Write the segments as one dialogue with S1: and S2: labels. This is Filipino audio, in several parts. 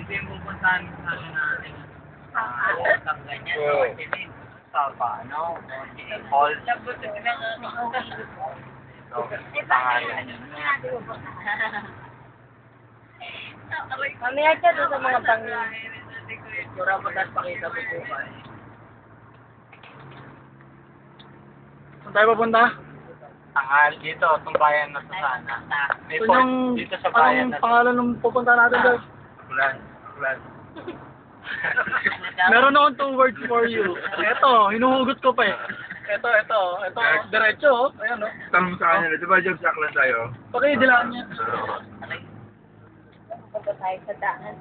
S1: dito yung pupuntahan sa natin. Ang ganyan. Sa paano? Falls.
S2: Mamaya ka doon sa mga pangin.
S1: Pura mo tapos pakita mo po ba?
S3: Saan tayo papunta?
S1: Tangal dito, itong bayan na sa sana. May
S3: Ito
S1: port
S3: yung,
S1: dito sa bayan
S3: anong
S1: na
S3: pangalan ng pupunta natin guys?
S1: Ulan. Ulan.
S3: Meron akong 2 words for you. Eto, hinuhugot ko pa eh. Ito, diretso oh. Ayan oh.
S4: Tanong sa kanila, di ba job saklan tayo?
S3: Pakidilaan niya.
S2: Punta tayo sa daan.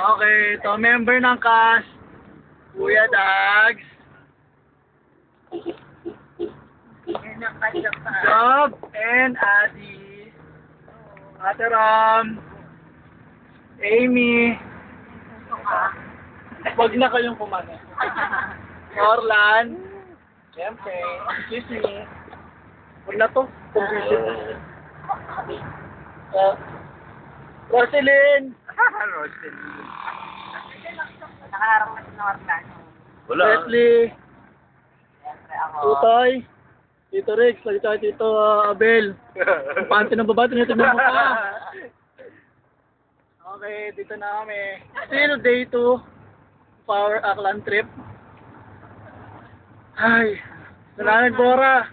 S3: Okay, ito member ng cast, Kuya Dags, Job, and Adi, Ate Ram, Amy, wag na kayong kumana. Orlan, siyempre, excuse me, wag na to, Roselyn,
S2: Nakaharap na sa Orlan.
S3: Leslie, Tutoy, Tito Rex, salita Tito Abel. Ang panty ng babae, tinitin mo mukha. Okay, dito na kami. Still day 2 of our Aklan trip. Ay, salamat Bora.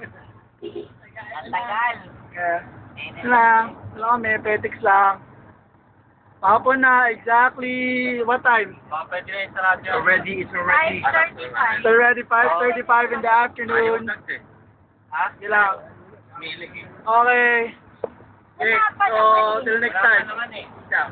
S2: Ang tagal.
S3: Ito lang, wala kami, petics lang. Hapon na, exactly what time?
S1: Pwede na yung sa radyo.
S4: It's already.
S2: 5:35.
S3: It's already 5:35 in the afternoon.
S1: Ha?
S3: Sige lang.
S1: Milig.
S3: Okay. Okay, so till next time.
S1: Wala naman eh.
S3: Ciao.